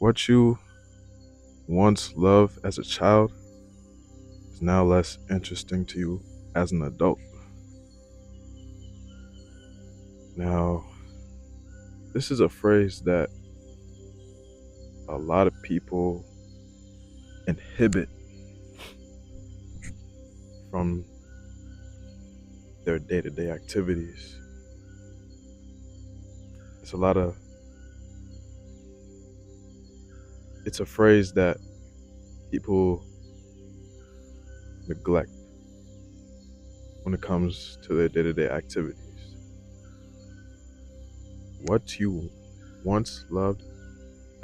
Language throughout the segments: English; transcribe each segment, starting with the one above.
What you once loved as a child is now less interesting to you as an adult. Now, this is a phrase that a lot of people inhibit from their day-to-day activities. It's a lot of it's a phrase that people neglect when it comes to their day-to-day activities. What you once loved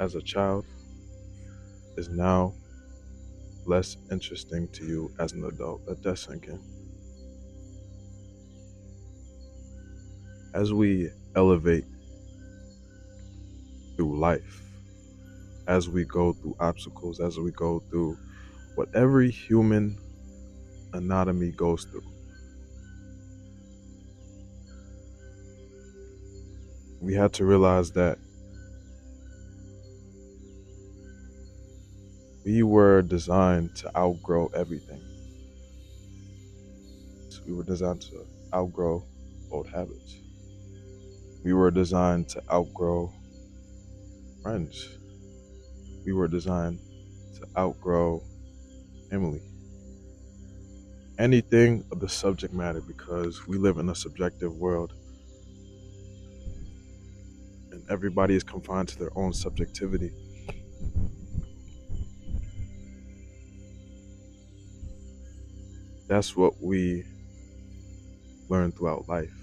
as a child is now less interesting to you as an adult. Let that sink in. As we elevate through life, as we go through obstacles, as we go through what every human anatomy goes through, we had to realize that we were designed to outgrow everything. We were designed to outgrow old habits. We were designed to outgrow friends. We were designed to outgrow family. Anything of the subject matter, because we live in a subjective world and everybody is confined to their own subjectivity. That's what we learn throughout life.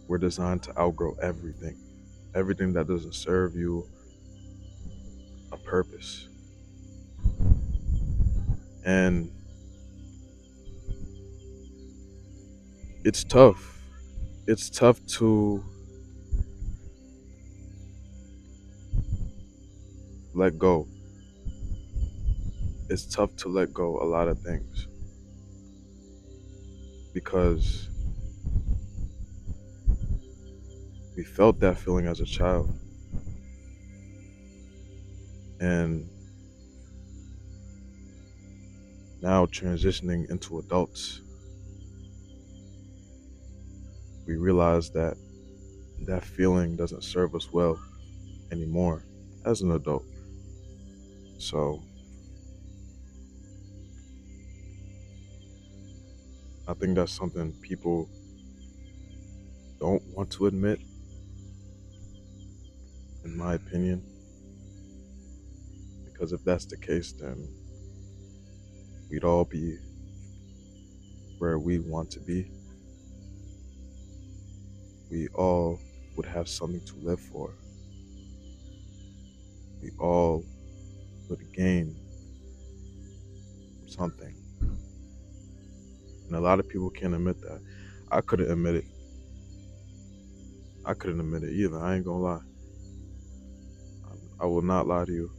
We're designed to outgrow everything. Everything that doesn't serve you a purpose. And it's tough. It's tough to let go. It's tough to let go a lot of things because we felt that feeling as a child. And now transitioning into adults, we realize that that feeling doesn't serve us well anymore as an adult. So I think that's something people don't want to admit, in my opinion, because if that's the case, then we'd all be where we want to be. We all would have something to live for. We all would gain something. And a lot of people can't admit that. I couldn't admit it. I couldn't admit it either. I ain't gonna lie. I will not lie to you.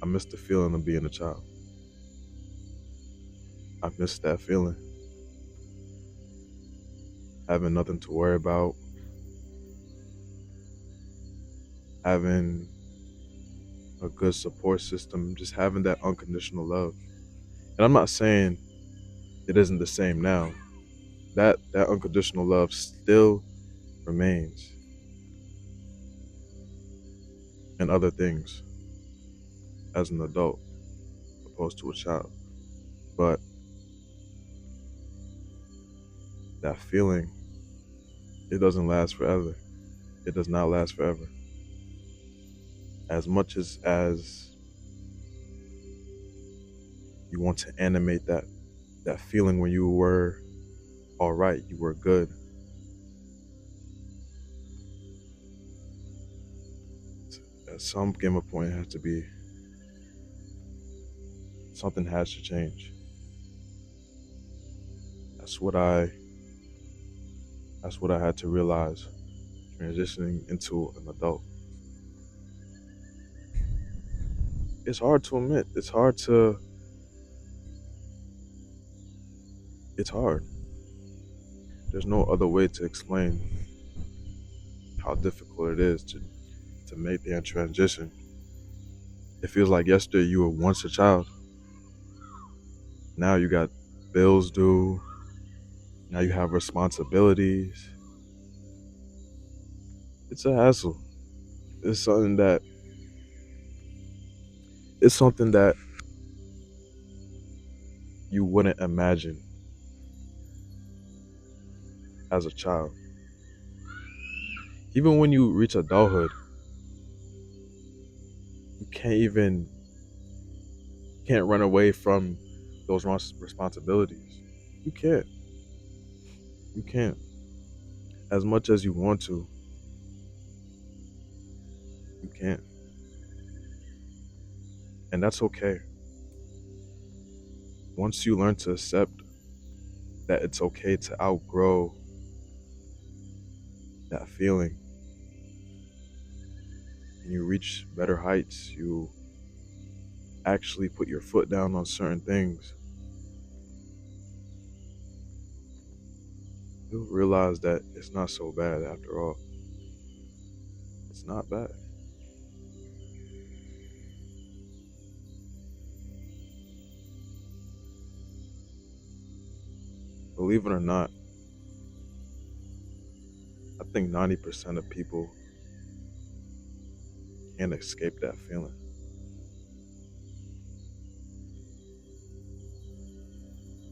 I miss the feeling of being a child. I miss that feeling. Having nothing to worry about. Having a good support system. Just having that unconditional love. And I'm not saying it isn't the same now. That unconditional love still remains in other things as an adult opposed to a child. But that feeling, it doesn't last forever. It does not last forever. As much as you want to animate that feeling when you were all right, you were good. At some given point, it has to be, something has to change. That's what I had to realize transitioning into an adult. It's hard to admit. It's hard. There's no other way to explain how difficult it is to to make that transition. It feels like yesterday you were once a child. Now you got bills due. Now you have responsibilities. It's a hassle. It's something that it's something that you wouldn't imagine as a child. Even when you reach adulthood, you can't run away from those responsibilities. You can't. You can't. As much as you want to, you can't. And that's okay. Once you learn to accept that it's okay to outgrow that feeling and you reach better heights, you actually put your foot down on certain things, you'll realize that it's not so bad after all. It's not bad. Believe it or not, I think 90% of people can't escape that feeling.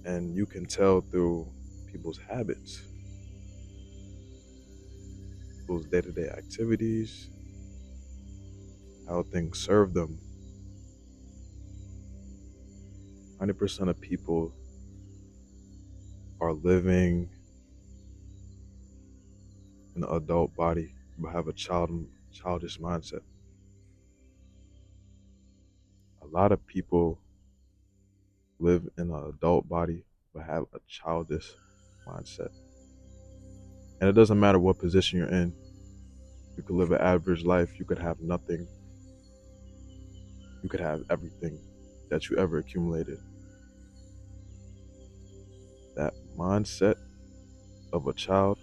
And you can tell through people's habits, people's day-to-day activities, how things serve them. 90% of people are living in an adult body but have a childish mindset. A lot of people live in an adult body but have a childish mindset. And it doesn't matter what position you're in. You could live an average life, you could have nothing. You could have everything that you ever accumulated. That mindset of a child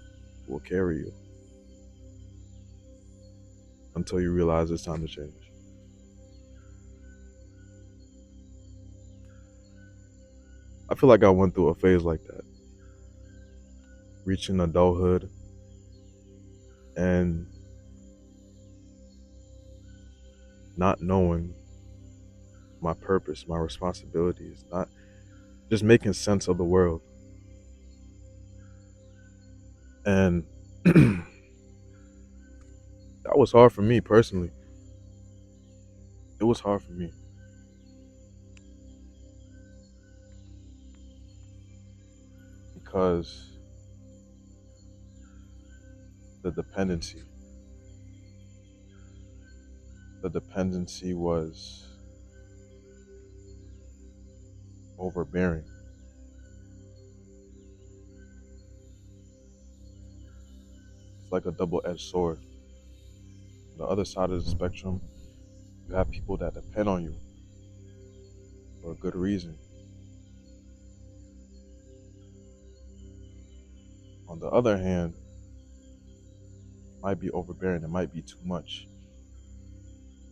will carry you until you realize it's time to change. I feel like I went through a phase like that, reaching adulthood and not knowing my purpose, my responsibilities, not just making sense of the world. And that was hard for me personally. It was hard for me because the dependency. The dependency was overbearing. It's like a double-edged sword. On the other side of the spectrum, you have people that depend on you for a good reason. On the other hand, it might be overbearing, it might be too much.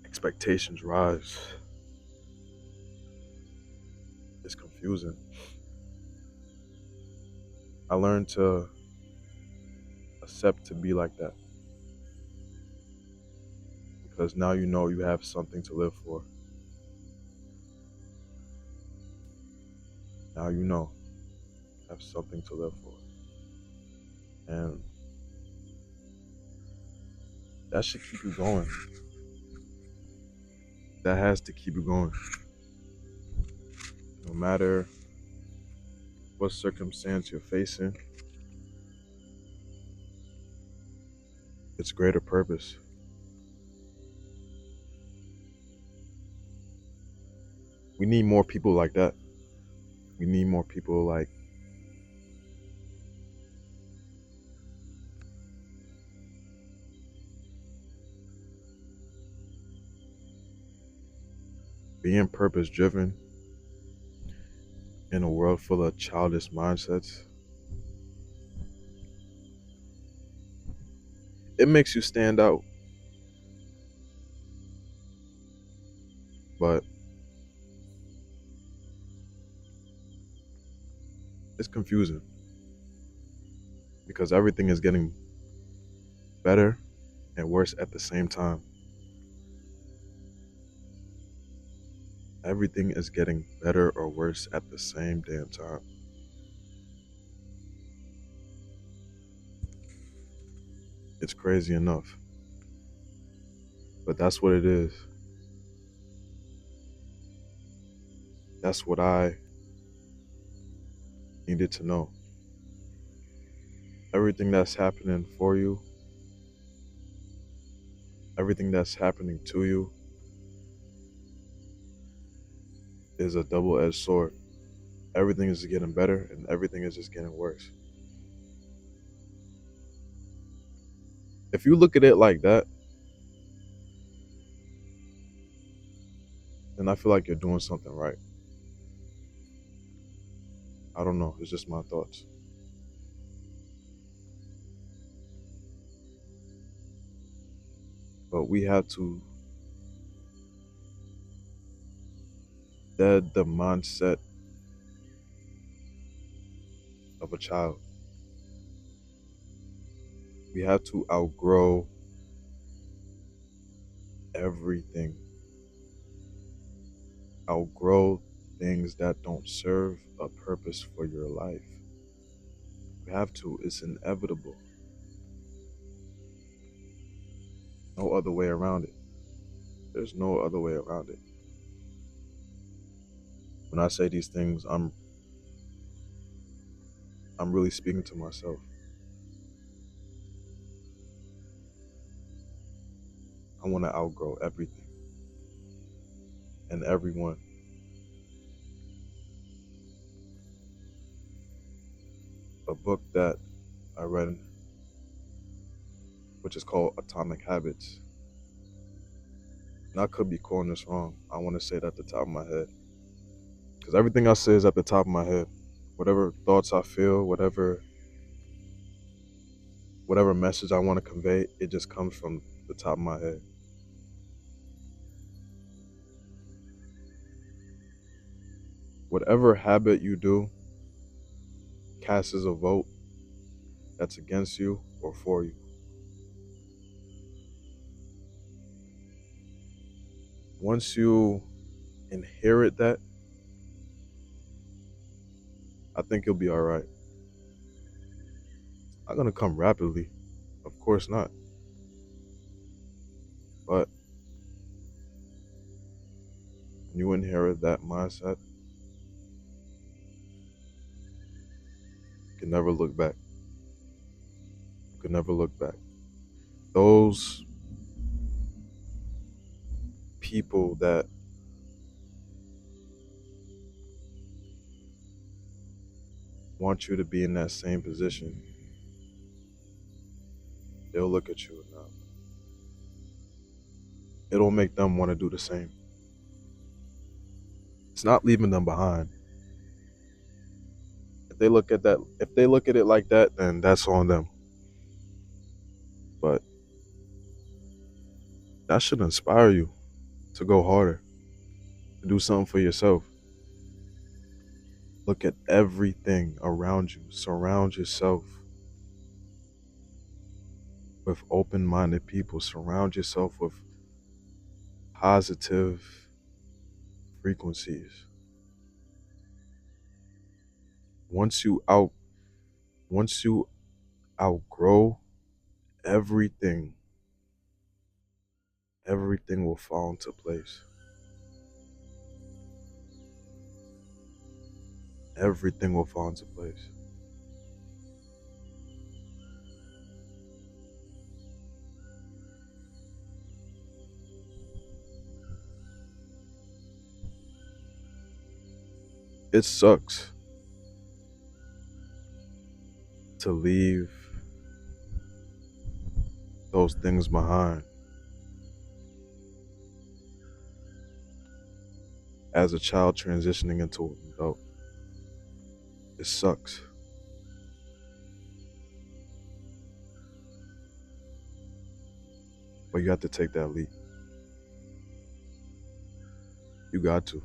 Expectations rise. It's confusing. I learned to accept to be like that because now you know you have something to live for. Now you know you have something to live for. And that should keep you going. That has to keep you going. No matter what circumstance you're facing, it's greater purpose. We need more people like that. We need more people like being purpose driven in a world full of childish mindsets. It makes you stand out. But it's confusing because everything is getting better and worse at the same time. Everything is getting better or worse at the same damn time. It's crazy enough. But that's what it is. That's what I needed to know. Everything that's happening for you, everything that's happening to you is a double-edged sword. Everything is getting better and everything is just getting worse. If you look at it like that, then I feel like you're doing something right. I don't know. It's just my thoughts. But we have to dead the mindset of a child. We have to outgrow everything. Outgrow things that don't serve a purpose for your life. We have to. It's inevitable. No other way around it. There's no other way around it. When I say these things, I'm really speaking to myself. I want to outgrow everything and everyone. A book that I read, which is called Atomic Habits. And I could be calling this wrong. I want to say it at the top of my head. Because everything I say is at the top of my head. Whatever thoughts I feel, whatever message I want to convey, it just comes from the top of my head. Whatever habit you do casts a vote that's against you or for you. Once you inherit that, I think you'll be all right. Not gonna come rapidly, of course not. But when you inherit that mindset, you can never look back. You can never look back. Those people that want you to be in that same position, they'll look at you and it'll make them want to do the same. It's not leaving them behind. If they look at it like that, then that's on them. But that should inspire you to go harder, to do something for yourself. Look at everything around you. Surround yourself with open-minded people. Surround yourself with positive frequencies. Once you outgrow everything will fall into place. Everything will fall into place. It sucks to leave those things behind. As a child transitioning into an adult, it sucks. But you have to take that leap. You got to.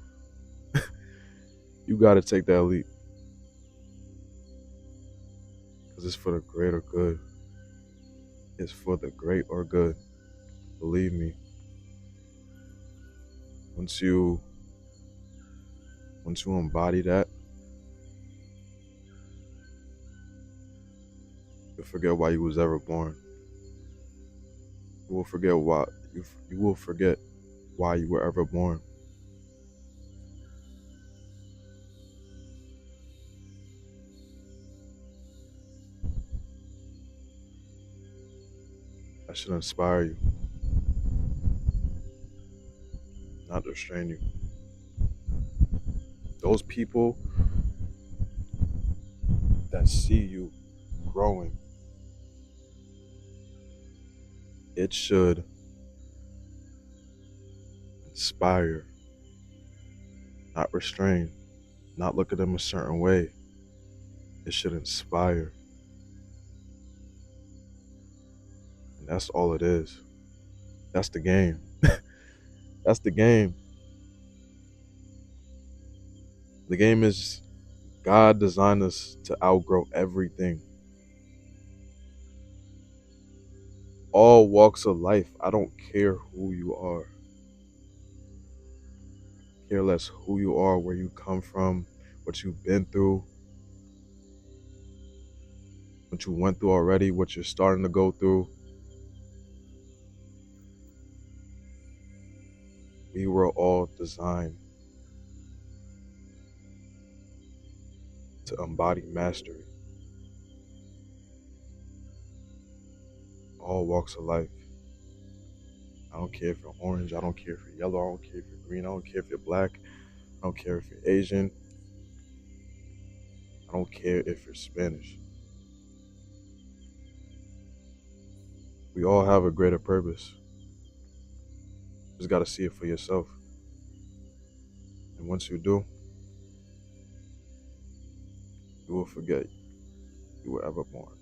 You got to take that leap because it's for the greater good. It's for the great or good. Believe me. Once you embody that, you'll forget why you was ever born. You will forget why you will forget why you were ever born. That should inspire you, not restrain you. Those people that see you growing, it should inspire, not restrain, not look at them a certain way. It should inspire. And that's all it is. That's the game. That's the game. The game is God designed us to outgrow everything. All walks of life. I don't care who you are. Care less who you are, where you come from, what you've been through, what you went through already, what you're starting to go through. We were all designed to embody mastery. All walks of life. I don't care if you're orange, I don't care if you're yellow, I don't care if you're green, I don't care if you're black, I don't care if you're Asian, I don't care if you're Spanish. We all have a greater purpose. You just gotta see it for yourself. And once you do, you will forget you were ever born.